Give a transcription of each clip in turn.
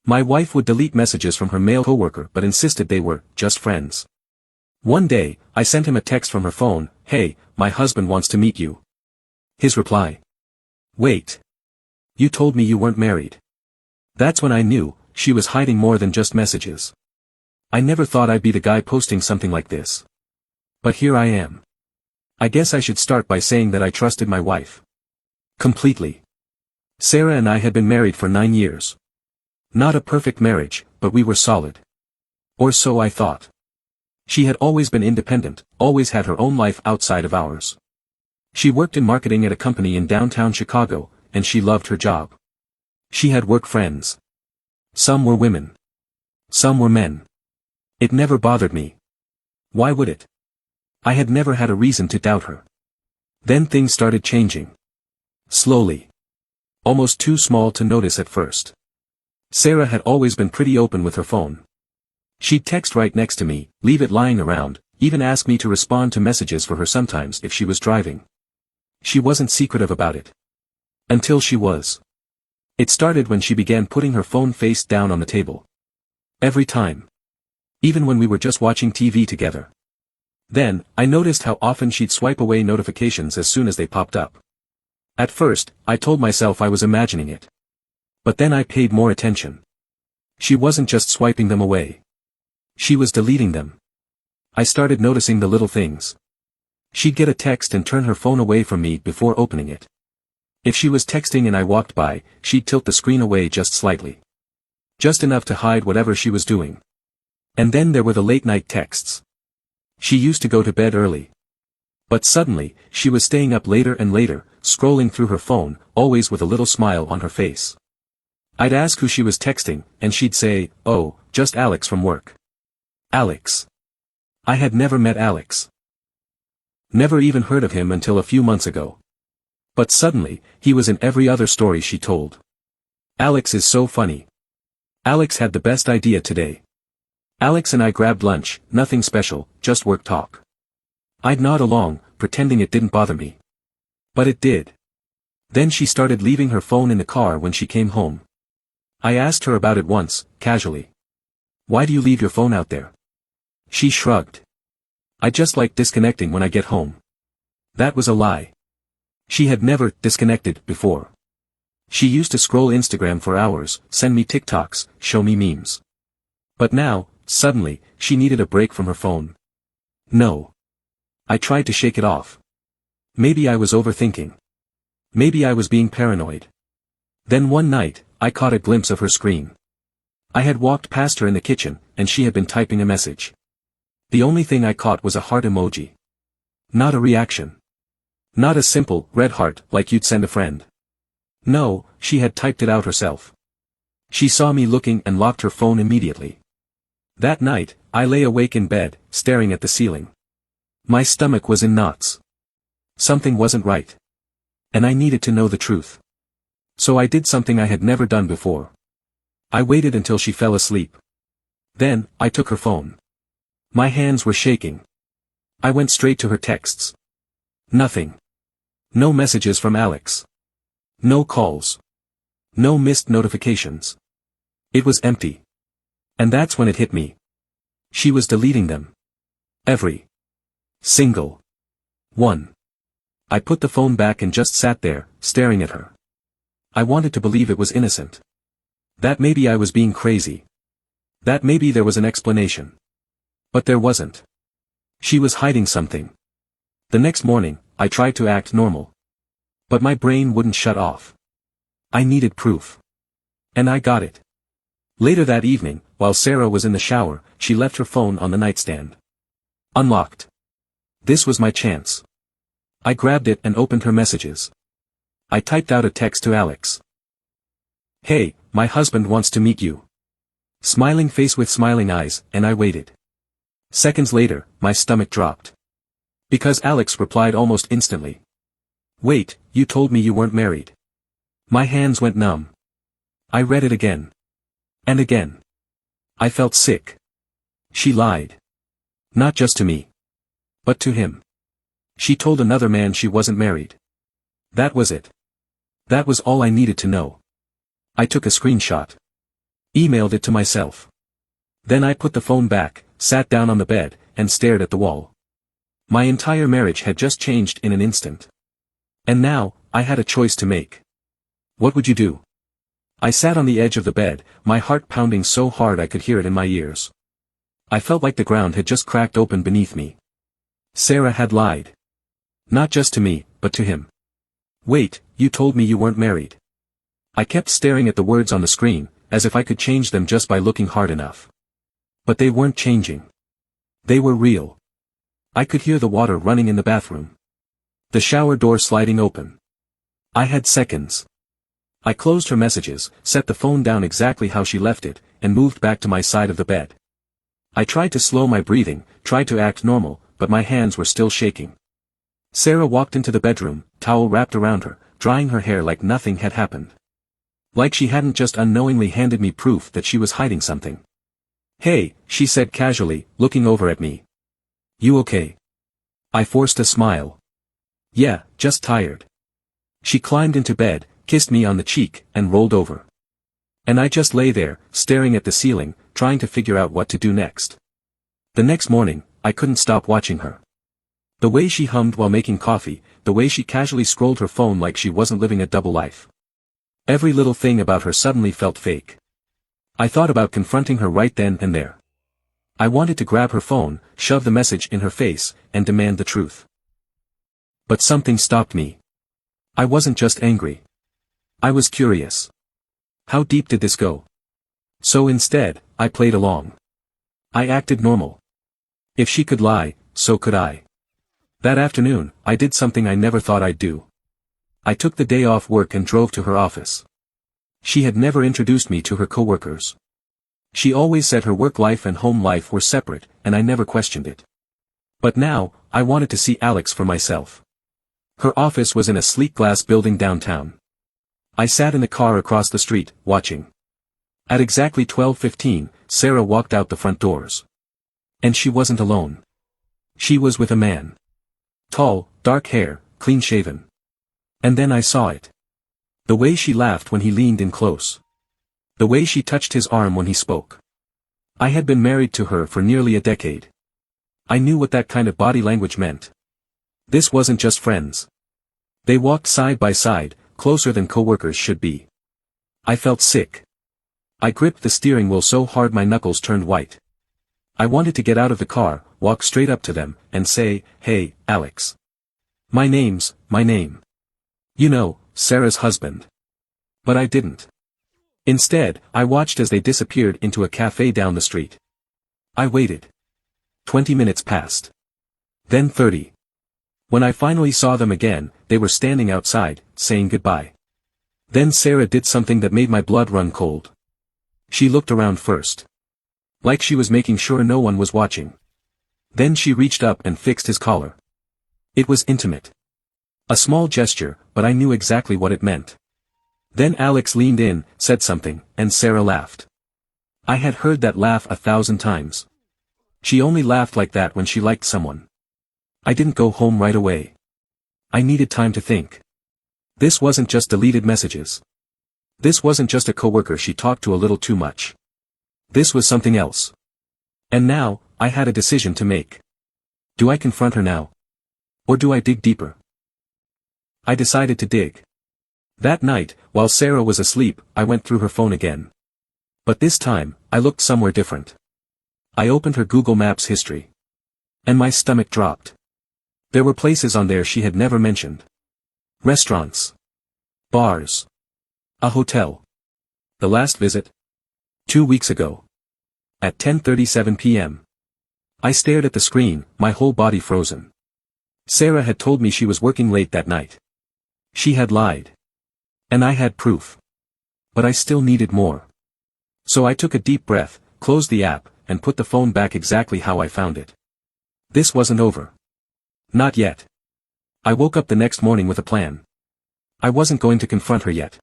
My wife would delete messages from her male coworker but insisted they were just friends. One day, I sent him a text from her phone, "Hey, my husband wants to meet you." His reply: "Wait. You told me you weren't married." That's when I knew, she was hiding more than just messages. I never thought I'd be the guy posting something like this. But here I am. I guess I should start by saying that I trusted my wife completely. Sarah and I had been married for 9 years. Not a perfect marriage, but we were solid. Or so I thought. She had always been independent, always had her own life outside of ours. She worked in marketing at a company in downtown Chicago, and she loved her job. She had work friends. Some were women. Some were men. It never bothered me. Why would it? I had never had a reason to doubt her. Then things started changing. Slowly. Almost too small to notice at first. Sarah had always been pretty open with her phone. She'd text right next to me, leave it lying around, even ask me to respond to messages for her sometimes if she was driving. She wasn't secretive about it. Until she was. It started when she began putting her phone face down on the table. Every time. Even when we were just watching TV together. Then, I noticed how often she'd swipe away notifications as soon as they popped up. At first, I told myself I was imagining it. But then I paid more attention. She wasn't just swiping them away. She was deleting them. I started noticing the little things. She'd get a text and turn her phone away from me before opening it. If she was texting and I walked by, she'd tilt the screen away just slightly. Just enough to hide whatever she was doing. And then there were the late-night texts. She used to go to bed early. But suddenly, she was staying up later and later, scrolling through her phone, always with a little smile on her face. I'd ask who she was texting, and she'd say, "Oh, just Alex from work." Alex. I had never met Alex. Never even heard of him until a few months ago. But suddenly, he was in every other story she told. Alex is so funny. Alex had the best idea today. Alex and I grabbed lunch, nothing special, just work talk. I'd nod along, pretending it didn't bother me. But it did. Then she started leaving her phone in the car when she came home. I asked her about it once, casually. "Why do you leave your phone out there?" She shrugged. "I just like disconnecting when I get home." That was a lie. She had never disconnected before. She used to scroll Instagram for hours, send me TikToks, show me memes. But now, suddenly, she needed a break from her phone. No. I tried to shake it off. Maybe I was overthinking. Maybe I was being paranoid. Then one night, I caught a glimpse of her screen. I had walked past her in the kitchen, and she had been typing a message. The only thing I caught was a heart emoji. Not a reaction. Not a simple, red heart, like you'd send a friend. No, she had typed it out herself. She saw me looking and locked her phone immediately. That night, I lay awake in bed, staring at the ceiling. My stomach was in knots. Something wasn't right. And I needed to know the truth. So I did something I had never done before. I waited until she fell asleep. Then, I took her phone. My hands were shaking. I went straight to her texts. Nothing. No messages from Alex. No calls. No missed notifications. It was empty. And that's when it hit me. She was deleting them. Every single one. I put the phone back and just sat there, staring at her. I wanted to believe it was innocent. That maybe I was being crazy. That maybe there was an explanation. But there wasn't. She was hiding something. The next morning, I tried to act normal. But my brain wouldn't shut off. I needed proof. And I got it. Later that evening, while Sarah was in the shower, she left her phone on the nightstand. Unlocked. This was my chance. I grabbed it and opened her messages. I typed out a text to Alex. "Hey, my husband wants to meet you." Smiling face with smiling eyes, and I waited. Seconds later, my stomach dropped. Because Alex replied almost instantly. "Wait, you told me you weren't married." My hands went numb. I read it again. And again. I felt sick. She lied. Not just to me. But to him. She told another man she wasn't married. That was it. That was all I needed to know. I took a screenshot. Emailed it to myself. Then I put the phone back, sat down on the bed, and stared at the wall. My entire marriage had just changed in an instant. And now, I had a choice to make. What would you do? I sat on the edge of the bed, my heart pounding so hard I could hear it in my ears. I felt like the ground had just cracked open beneath me. Sarah had lied. Not just to me, but to him. Wait, you told me you weren't married. I kept staring at the words on the screen, as if I could change them just by looking hard enough. But they weren't changing. They were real. I could hear the water running in the bathroom. The shower door sliding open. I had seconds. I closed her messages, set the phone down exactly how she left it, and moved back to my side of the bed. I tried to slow my breathing, tried to act normal, but my hands were still shaking. Sarah walked into the bedroom, towel wrapped around her, drying her hair like nothing had happened. Like she hadn't just unknowingly handed me proof that she was hiding something. "Hey," she said casually, looking over at me. "You okay?" I forced a smile. "Yeah, just tired." She climbed into bed, kissed me on the cheek, and rolled over. And I just lay there, staring at the ceiling, trying to figure out what to do next. The next morning, I couldn't stop watching her. The way she hummed while making coffee, the way she casually scrolled her phone like she wasn't living a double life. Every little thing about her suddenly felt fake. I thought about confronting her right then and there. I wanted to grab her phone, shove the message in her face, and demand the truth. But something stopped me. I wasn't just angry. I was curious. How deep did this go? So instead, I played along. I acted normal. If she could lie, so could I. That afternoon, I did something I never thought I'd do. I took the day off work and drove to her office. She had never introduced me to her coworkers. She always said her work life and home life were separate, and I never questioned it. But now, I wanted to see Alex for myself. Her office was in a sleek glass building downtown. I sat in the car across the street, watching. At exactly 12:15, Sarah walked out the front doors. And she wasn't alone. She was with a man. Tall, dark hair, clean-shaven. And then I saw it. The way she laughed when he leaned in close. The way she touched his arm when he spoke. I had been married to her for nearly a decade. I knew what that kind of body language meant. This wasn't just friends. They walked side by side, closer than coworkers should be. I felt sick. I gripped the steering wheel so hard my knuckles turned white. I wanted to get out of the car, walk straight up to them, and say, "Hey, Alex. My name. You know, Sarah's husband." But I didn't. Instead, I watched as they disappeared into a cafe down the street. I waited. 20 minutes passed. Then 30. When I finally saw them again, they were standing outside, saying goodbye. Then Sarah did something that made my blood run cold. She looked around first. Like she was making sure no one was watching. Then she reached up and fixed his collar. It was intimate. A small gesture, but I knew exactly what it meant. Then Alex leaned in, said something, and Sarah laughed. I had heard that laugh 1,000 times. She only laughed like that when she liked someone. I didn't go home right away. I needed time to think. This wasn't just deleted messages. This wasn't just a coworker she talked to a little too much. This was something else. And now, I had a decision to make. Do I confront her now? Or do I dig deeper? I decided to dig. That night, while Sarah was asleep, I went through her phone again. But this time, I looked somewhere different. I opened her Google Maps history. And my stomach dropped. There were places on there she had never mentioned. Restaurants. Bars. A hotel. The last visit? 2 weeks ago. At 10:37 p.m. I stared at the screen, my whole body frozen. Sarah had told me she was working late that night. She had lied. And I had proof. But I still needed more. So I took a deep breath, closed the app, and put the phone back exactly how I found it. This wasn't over. Not yet. I woke up the next morning with a plan. I wasn't going to confront her yet.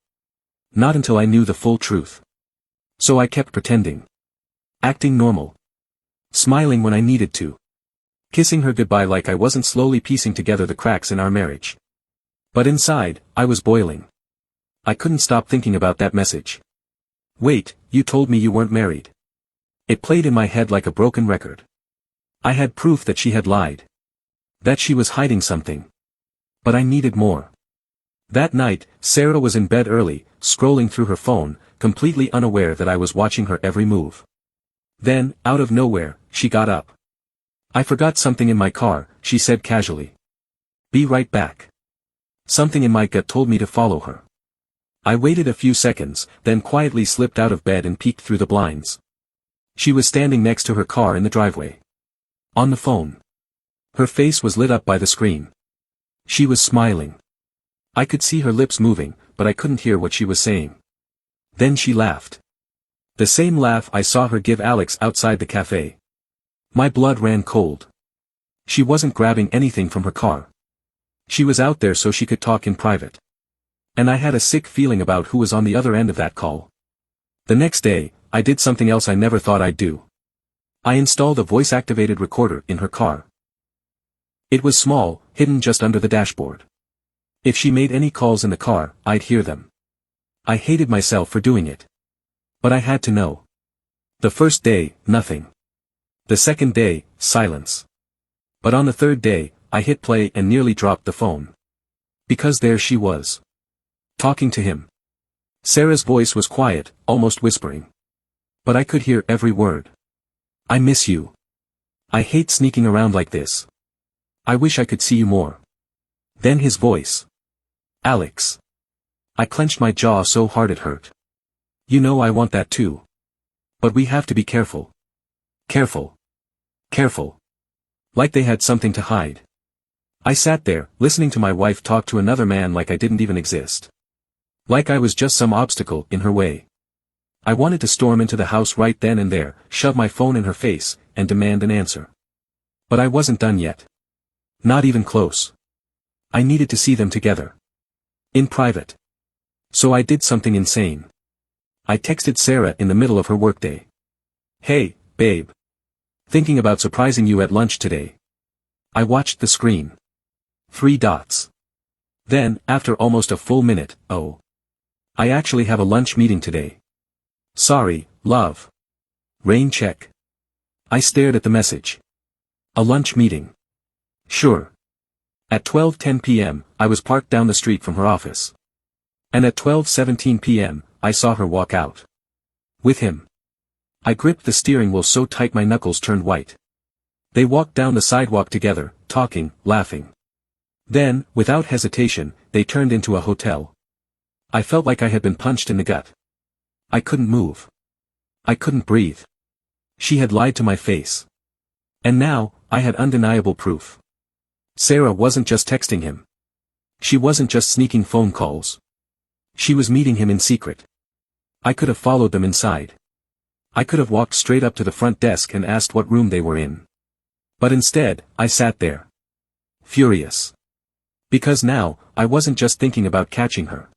Not until I knew the full truth. So I kept pretending. Acting normal. Smiling when I needed to. Kissing her goodbye like I wasn't slowly piecing together the cracks in our marriage. But inside, I was boiling. I couldn't stop thinking about that message. Wait, you told me you weren't married. It played in my head like a broken record. I had proof that she had lied. That she was hiding something. But I needed more. That night, Sarah was in bed early, scrolling through her phone, completely unaware that I was watching her every move. Then, out of nowhere, she got up. I forgot something in my car, she said casually. Be right back. Something in my gut told me to follow her. I waited a few seconds, then quietly slipped out of bed and peeked through the blinds. She was standing next to her car in the driveway. On the phone. Her face was lit up by the screen. She was smiling. I could see her lips moving, but I couldn't hear what she was saying. Then she laughed. The same laugh I saw her give Alex outside the cafe. My blood ran cold. She wasn't grabbing anything from her car. She was out there so she could talk in private. And I had a sick feeling about who was on the other end of that call. The next day, I did something else I never thought I'd do. I installed a voice-activated recorder in her car. It was small, hidden just under the dashboard. If she made any calls in the car, I'd hear them. I hated myself for doing it. But I had to know. The first day, nothing. The second day, silence. But on the third day, I hit play and nearly dropped the phone. Because there she was. Talking to him. Sarah's voice was quiet, almost whispering. But I could hear every word. I miss you. I hate sneaking around like this. I wish I could see you more. Then his voice. Alex. I clenched my jaw so hard it hurt. You know I want that too. But we have to be careful. Careful. Careful. Like they had something to hide. I sat there, listening to my wife talk to another man like I didn't even exist. Like I was just some obstacle in her way. I wanted to storm into the house right then and there, shove my phone in her face, and demand an answer. But I wasn't done yet. Not even close. I needed to see them together. In private. So I did something insane. I texted Sarah in the middle of her workday. Hey, babe. Thinking about surprising you at lunch today. I watched the screen. 3 dots. Then, after almost a full minute, oh. I actually have a lunch meeting today. Sorry, love. Rain check. I stared at the message. A lunch meeting. Sure. At 12:10 p.m., I was parked down the street from her office. And at 12:17 p.m., I saw her walk out. With him. I gripped the steering wheel so tight my knuckles turned white. They walked down the sidewalk together, talking, laughing. Then, without hesitation, they turned into a hotel. I felt like I had been punched in the gut. I couldn't move. I couldn't breathe. She had lied to my face. And now, I had undeniable proof. Sarah wasn't just texting him. She wasn't just sneaking phone calls. She was meeting him in secret. I could have followed them inside. I could have walked straight up to the front desk and asked what room they were in. But instead, I sat there. Furious. Because now, I wasn't just thinking about catching her.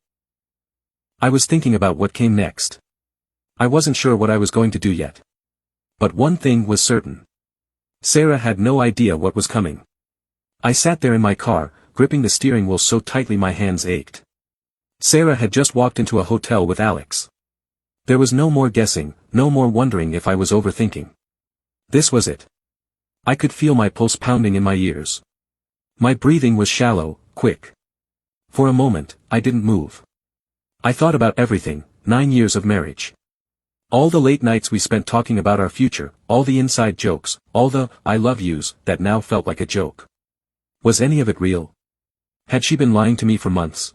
I was thinking about what came next. I wasn't sure what I was going to do yet. But one thing was certain. Sarah had no idea what was coming. I sat there in my car, gripping the steering wheel so tightly my hands ached. Sarah had just walked into a hotel with Alex. There was no more guessing, no more wondering if I was overthinking. This was it. I could feel my pulse pounding in my ears. My breathing was shallow, quick. For a moment, I didn't move. I thought about everything, 9 years of marriage. All the late nights we spent talking about our future, all the inside jokes, all the I love yous that now felt like a joke. Was any of it real? Had she been lying to me for months?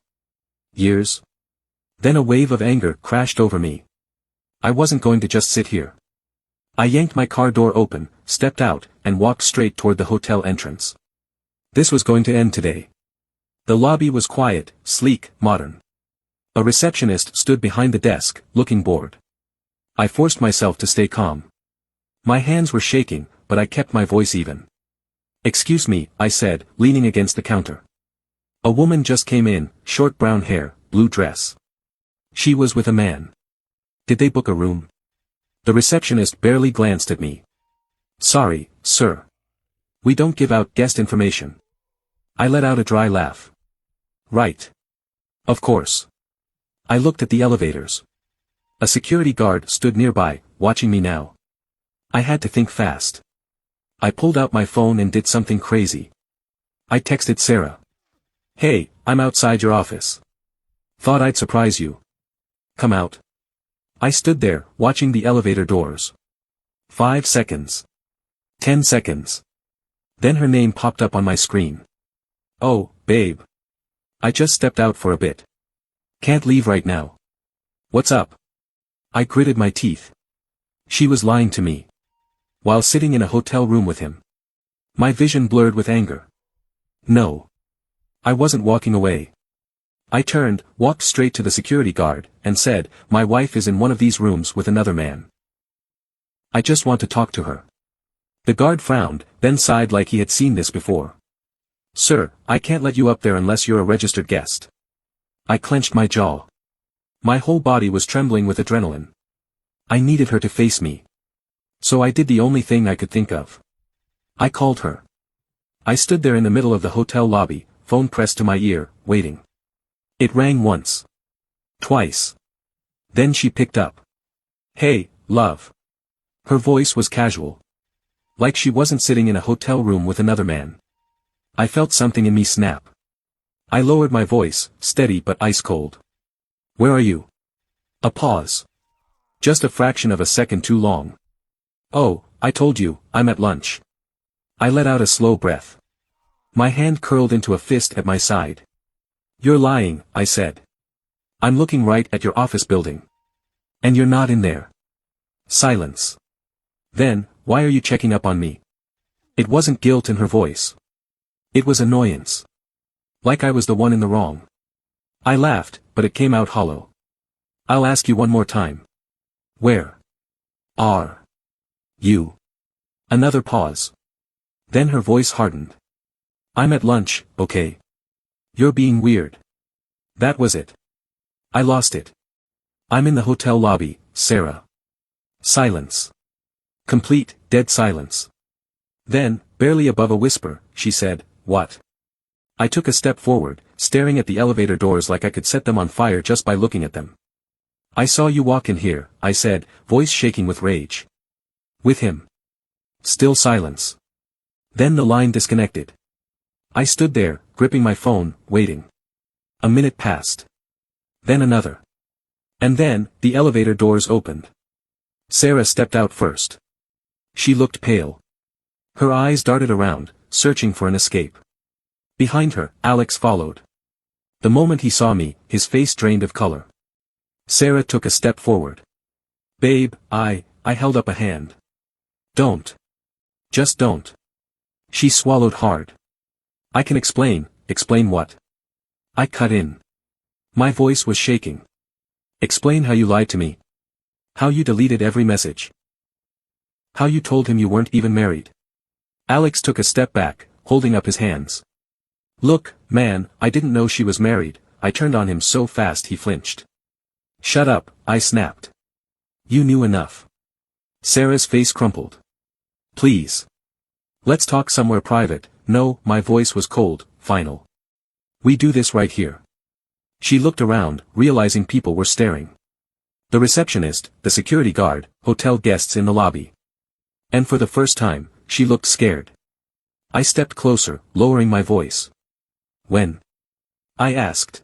Years? Then a wave of anger crashed over me. I wasn't going to just sit here. I yanked my car door open, stepped out, and walked straight toward the hotel entrance. This was going to end today. The lobby was quiet, sleek, modern. A receptionist stood behind the desk, looking bored. I forced myself to stay calm. My hands were shaking, but I kept my voice even. Excuse me, I said, leaning against the counter. A woman just came in, short brown hair, blue dress. She was with a man. Did they book a room? The receptionist barely glanced at me. Sorry, sir. We don't give out guest information. I let out a dry laugh. Right. Of course. I looked at the elevators. A security guard stood nearby, watching me now. I had to think fast. I pulled out my phone and did something crazy. I texted Sarah. "Hey, I'm outside your office. Thought I'd surprise you. Come out." I stood there, watching the elevator doors. 5 seconds. 10 seconds. Then her name popped up on my screen. "Oh, babe. I just stepped out for a bit. Can't leave right now. What's up?" I gritted my teeth. She was lying to me. While sitting in a hotel room with him. My vision blurred with anger. No. I wasn't walking away. I turned, walked straight to the security guard, and said, "My wife is in one of these rooms with another man. I just want to talk to her." The guard frowned, then sighed like he had seen this before. "Sir, I can't let you up there unless you're a registered guest." I clenched my jaw. My whole body was trembling with adrenaline. I needed her to face me. So I did the only thing I could think of. I called her. I stood there in the middle of the hotel lobby, phone pressed to my ear, waiting. It rang once. Twice. Then she picked up. "Hey, love." Her voice was casual. Like she wasn't sitting in a hotel room with another man. I felt something in me snap. I lowered my voice, steady but ice cold. "Where are you?" A pause. Just a fraction of a second too long. "Oh, I told you, I'm at lunch." I let out a slow breath. My hand curled into a fist at my side. "You're lying," I said. "I'm looking right at your office building. And you're not in there." Silence. "Then, why are you checking up on me?" It wasn't guilt in her voice. It was annoyance. Like I was the one in the wrong. I laughed, but it came out hollow. "I'll ask you one more time. Where are you?" Another pause. Then her voice hardened. "I'm at lunch, okay? You're being weird." That was it. I lost it. "I'm in the hotel lobby, Sarah." Silence. Complete, dead silence. Then, barely above a whisper, she said, "What?" I took a step forward, staring at the elevator doors like I could set them on fire just by looking at them. "I saw you walk in here," I said, voice shaking with rage. "With him." Still silence. Then the line disconnected. I stood there, gripping my phone, waiting. A minute passed. Then another. And then, the elevator doors opened. Sarah stepped out first. She looked pale. Her eyes darted around, searching for an escape. Behind her, Alex followed. The moment he saw me, his face drained of color. Sarah took a step forward. "Babe, I held up a hand. Don't. Just don't." She swallowed hard. "I can explain." "Explain what?" I cut in. My voice was shaking. "Explain how you lied to me. How you deleted every message. How you told him you weren't even married." Alex took a step back, holding up his hands. "Look, man, I didn't know she was married." I turned on him so fast he flinched. "Shut up," I snapped. "You knew enough." Sarah's face crumpled. "Please. Let's talk somewhere private." "No," my voice was cold, final. "We do this right here." She looked around, realizing people were staring. The receptionist, the security guard, hotel guests in the lobby. And for the first time, she looked scared. I stepped closer, lowering my voice. "When?" I asked.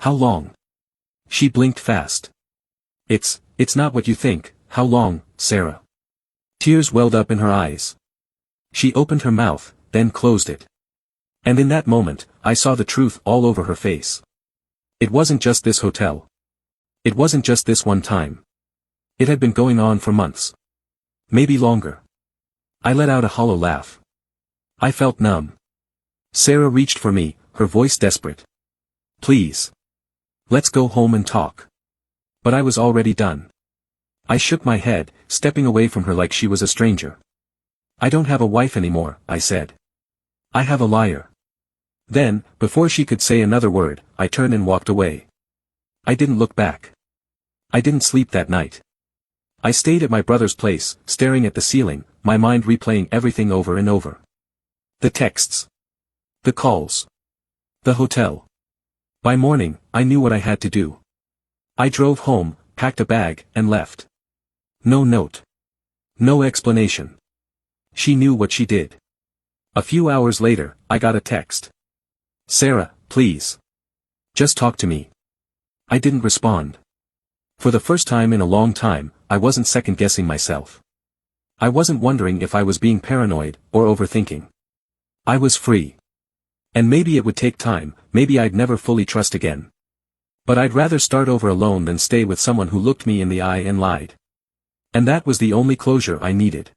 "How long?" She blinked fast. It's not what you think." "How long, Sarah?" Tears welled up in her eyes. She opened her mouth, then closed it. And in that moment, I saw the truth all over her face. It wasn't just this hotel. It wasn't just this one time. It had been going on for months. Maybe longer. I let out a hollow laugh. I felt numb. Sarah reached for me, her voice desperate. "Please. Let's go home and talk." But I was already done. I shook my head, stepping away from her like she was a stranger. "I don't have a wife anymore," I said. "I have a liar." Then, before she could say another word, I turned and walked away. I didn't look back. I didn't sleep that night. I stayed at my brother's place, staring at the ceiling, my mind replaying everything over and over. The texts. The calls. The hotel. By morning, I knew what I had to do. I drove home, packed a bag, and left. No note. No explanation. She knew what she did. A few hours later, I got a text. Sarah, please. Just talk to me. I didn't respond. For the first time in a long time, I wasn't second-guessing myself. I wasn't wondering if I was being paranoid, or overthinking. I was free. And maybe it would take time, maybe I'd never fully trust again. But I'd rather start over alone than stay with someone who looked me in the eye and lied. And that was the only closure I needed.